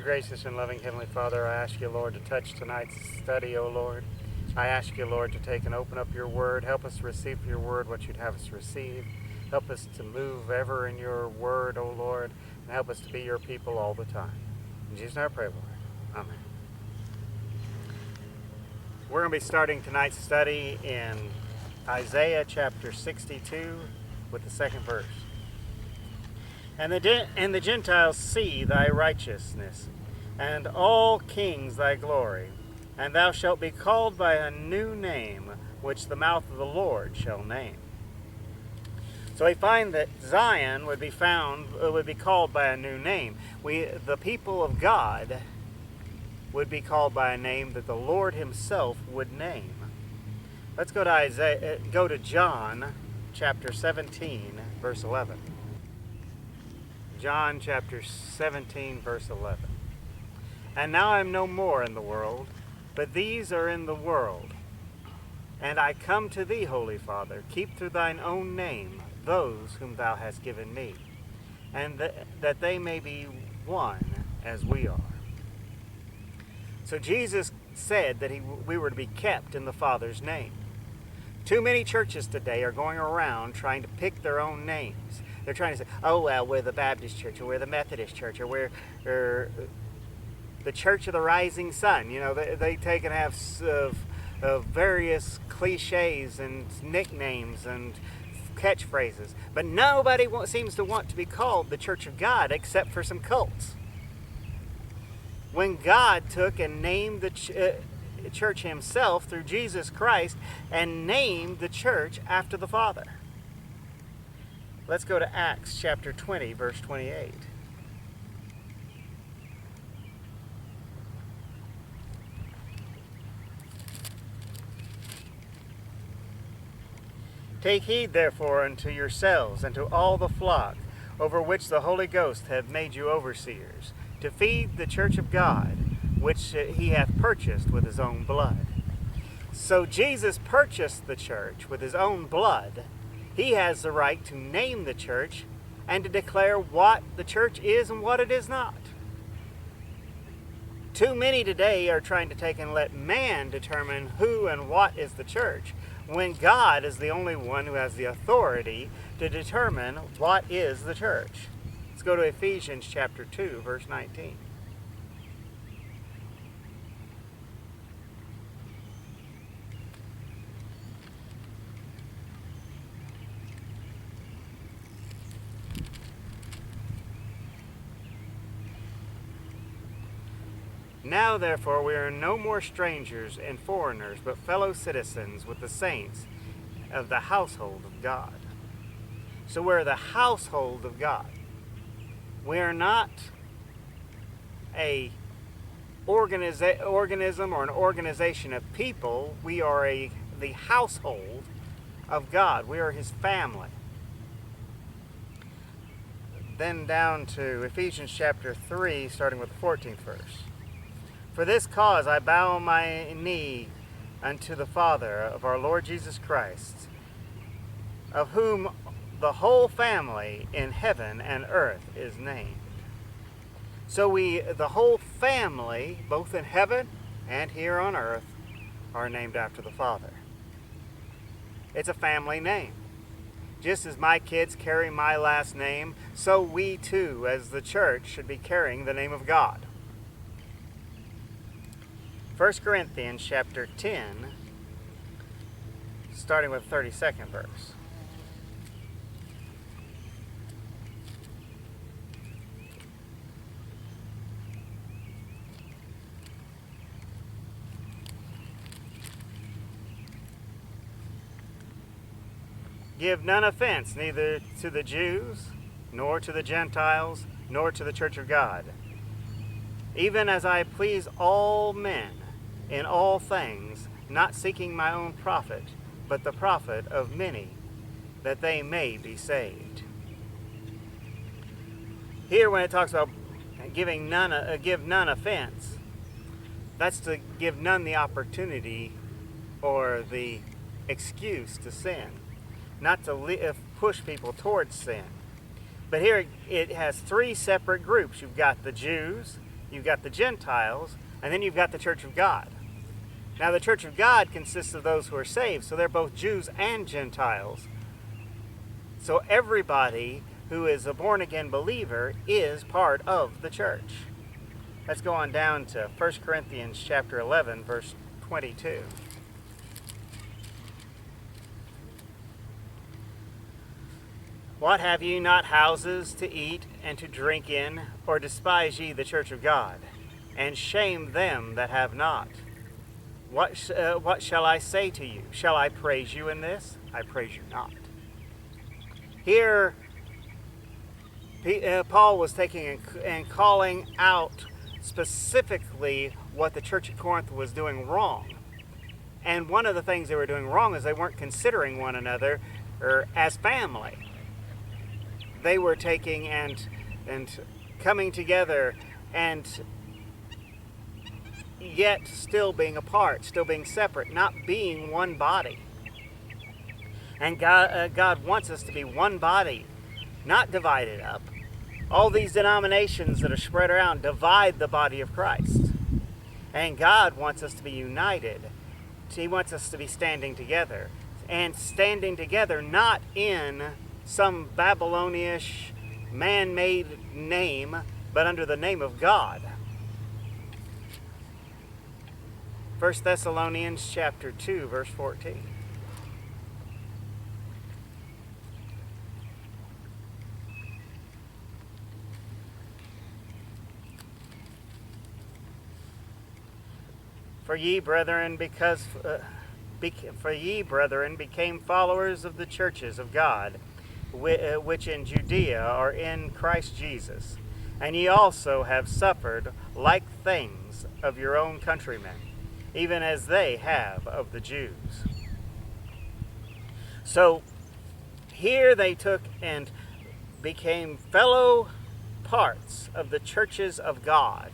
gracious and loving Heavenly Father, I ask you, Lord, to touch tonight's study, O Lord. I ask you, Lord, to take and open up your word. Help us to receive your word what you'd have us receive. Help us to move ever in your word, O Lord, and help us to be your people all the time. In Jesus' name I pray, Lord. Amen. We're going to be starting tonight's study in Isaiah chapter 62 with the second verse. And the Gentiles see thy righteousness, and all kings thy glory. And thou shalt be called by a new name, which the mouth of the Lord shall name. So we find that Zion would be called by a new name. The people of God would be called by a name that the Lord himself would name. Let's go to John chapter 17, verse 11. John chapter 17, verse 11. And now I am no more in the world, but these are in the world. And I come to thee, Holy Father, keep through thine own name those whom thou hast given me, and that they may be one as we are. So Jesus said that we were to be kept in the Father's name. Too many churches today are going around trying to pick their own names. They're trying to say, oh, well, we're the Baptist church, or we're the Methodist church, or we're the Church of the Rising Sun. You know, they take and have of various cliches and nicknames and catchphrases. But nobody seems to want to be called the Church of God except for some cults. When God took and named the church himself through Jesus Christ and named the church after the Father. Let's go to Acts chapter 20, verse 28. Take heed therefore unto yourselves and to all the flock over which the Holy Ghost hath made you overseers, to feed the church of God, which he hath purchased with his own blood. So Jesus purchased the church with his own blood. He has the right to name the church and to declare what the church is and what it is not. Too many today are trying to take and let man determine who and what is the church, when God is the only one who has the authority to determine what is the church. Let's go to Ephesians chapter 2, verse 19. Now, therefore, we are no more strangers and foreigners, but fellow citizens with the saints of the household of God. So we're the household of God. We are not a organism or an organization of people. We are the household of God. We are his family. Then down to Ephesians chapter 3, starting with the 14th verse. For this cause I bow my knee unto the Father of our Lord Jesus Christ, of whom the whole family in heaven and earth is named. So the whole family, both in heaven and here on earth, are named after the Father. It's a family name. Just as my kids carry my last name, so we too, as the church, should be carrying the name of God. 1 Corinthians chapter 10, starting with the 32nd verse. Give none offense, neither to the Jews, nor to the Gentiles, nor to the church of God, even as I please all men in all things, not seeking my own profit, but the profit of many, that they may be saved. Here, when it talks about give none offense, that's to give none the opportunity or the excuse to sin, not to push people towards sin. But here it has three separate groups. You've got the Jews, you've got the Gentiles, and then you've got the church of God. Now the church of God consists of those who are saved, so they're both Jews and Gentiles. So everybody who is a born-again believer is part of the church. Let's go on down to 1 Corinthians chapter 11, verse 22. What, have ye not houses to eat and to drink in, or despise ye the church of God, and shame them that have not? What shall I say to you? Shall I praise you in this? I praise you not. Here, Paul was taking and calling out specifically what the church of Corinth was doing wrong. And one of the things they were doing wrong is they weren't considering one another as family. They were taking and coming together and yet still being apart, still being separate, not being one body. And God wants us to be one body, not divided up. All these denominations that are spread around divide the body of Christ. And God wants us to be united. He wants us to be standing together. And standing together not in some Babylonish man-made name, but under the name of God. 1 Thessalonians chapter 2, verse 14. For ye, brethren, became followers of the churches of God, which in Judea are in Christ Jesus. And ye also have suffered like things of your own countrymen, even as they have of the Jews. So here they took and became fellow parts of the churches of God.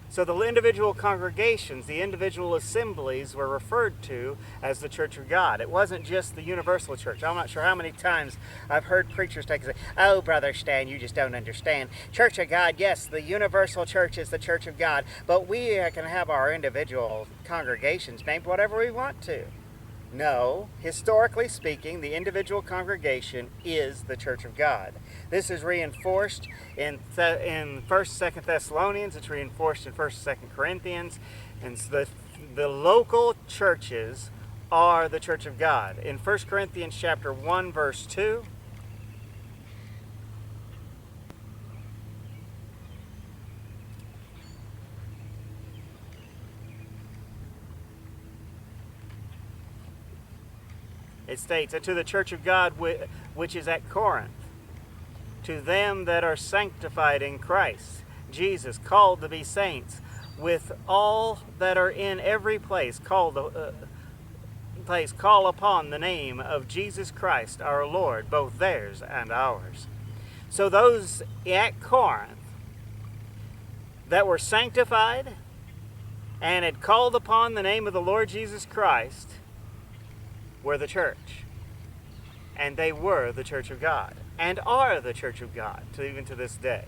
So the individual congregations, the individual assemblies were referred to as the church of God. It wasn't just the universal church. I'm not sure how many times I've heard preachers take and say, "Oh, Brother Stan, you just don't understand. Church of God, yes, the universal church is the church of God, but we can have our individual congregations named whatever we want to." No, historically speaking, the individual congregation is the church of God. This is reinforced in 1st, 2nd Thessalonians. It's reinforced in 1st, 2nd Corinthians. And so the local churches are the church of God. In 1 Corinthians chapter 1, verse 2, it states, "And to the church of God which is at Corinth, to them that are sanctified in Christ Jesus, called to be saints, with all that are in every place, call upon the name of Jesus Christ our Lord, both theirs and ours." So those at Corinth that were sanctified and had called upon the name of the Lord Jesus Christ were the church. And they were the church of God, and are the church of God, even to this day.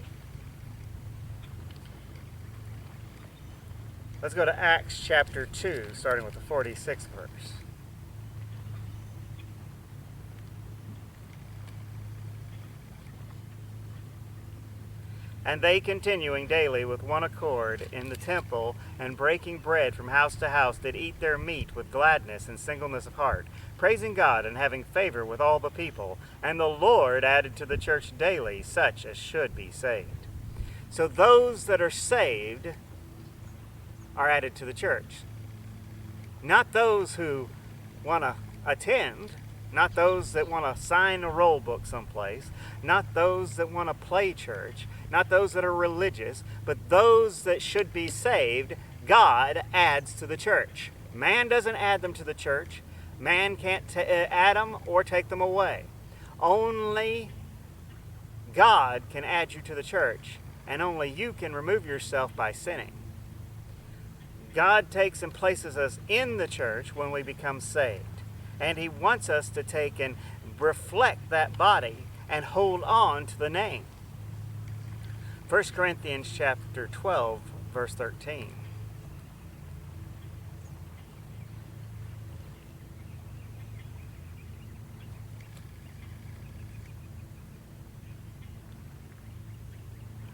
Let's go to Acts chapter 2, starting with the 46th verse. "And they, continuing daily with one accord in the temple, and breaking bread from house to house, did eat their meat with gladness and singleness of heart, praising God and having favor with all the people. And the Lord added to the church daily such as should be saved." So those that are saved are added to the church. Not those who want to attend, not those that want to sign a roll book someplace, not those that want to play church, not those that are religious, but those that should be saved, God adds to the church. Man doesn't add them to the church. Man can't add them or take them away. Only God can add you to the church, and only you can remove yourself by sinning. God takes and places us in the church when we become saved, and He wants us to take and reflect that body and hold on to the name. 1 Corinthians chapter 12, verse 13.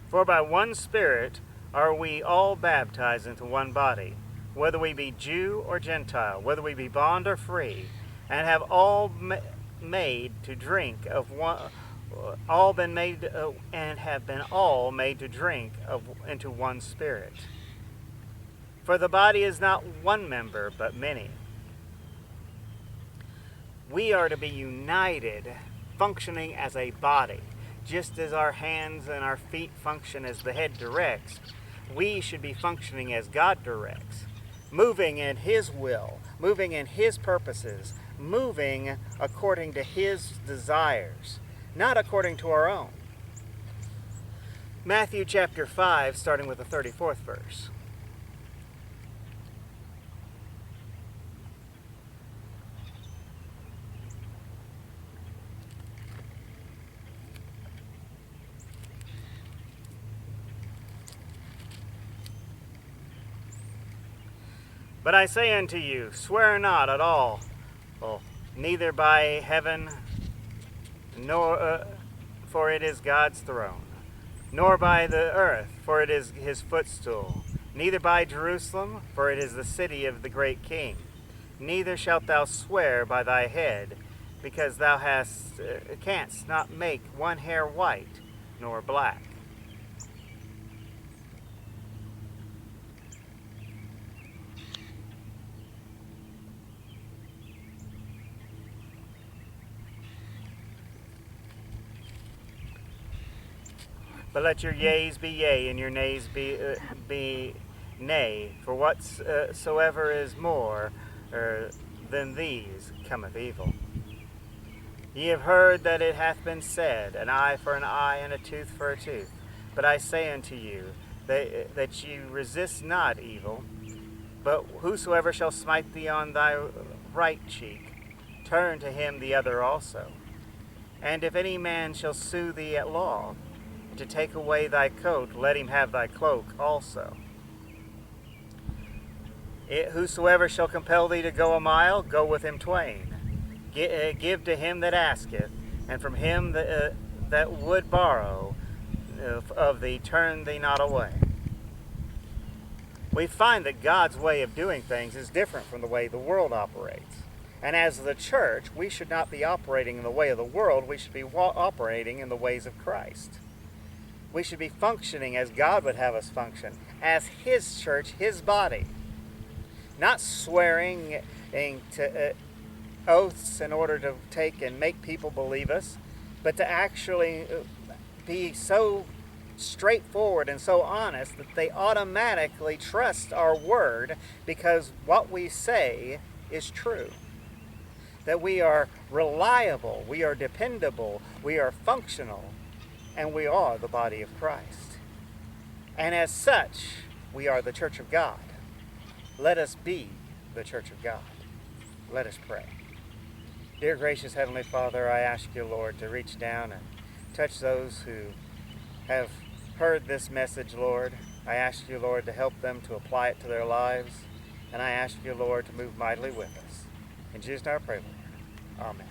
For by one Spirit are we all baptized into one body, whether we be Jew or Gentile, whether we be bond or free, and have all made to drink of one, all been made, and have been all made to drink into one Spirit. For the body is not one member, but many. We are to be united, functioning as a body. Just as our hands and our feet function as the head directs, we should be functioning as God directs, moving in His will, moving in His purposes, moving according to His desires, not according to our own. Matthew chapter 5, starting with the 34th verse. But I say unto you, swear not at all, neither by heaven, nor for it is God's throne, nor by the earth, for it is His footstool, neither by Jerusalem, for it is the city of the great King. Neither shalt thou swear by thy head, because thou canst not make one hair white nor black. But let your yeas be yea, and your nays be nay. For whatsoever is more than these cometh evil. Ye have heard that it hath been said, an eye for an eye, and a tooth for a tooth. But I say unto you, that ye resist not evil, but whosoever shall smite thee on thy right cheek, turn to him the other also. And if any man shall sue thee at law, to take away thy coat, let him have thy cloak also. Whosoever shall compel thee to go a mile, go with him twain. Give to him that asketh, and from him that would borrow of thee, turn thee not away. We find that God's way of doing things is different from the way the world operates. And as the church, we should not be operating in the way of the world. We should be operating in the ways of Christ. We should be functioning as God would have us function, as His church, His body. Not swearing to oaths in order to take and make people believe us, but to actually be so straightforward and so honest that they automatically trust our word because what we say is true. That we are reliable, we are dependable, we are functional, and we are the body of Christ. And as such, we are the church of God. Let us be the church of God. Let us pray. Dear gracious Heavenly Father, I ask you, Lord, to reach down and touch those who have heard this message, Lord. I ask you, Lord, to help them to apply it to their lives. And I ask you, Lord, to move mightily with us. In Jesus' name I pray, Lord. Amen.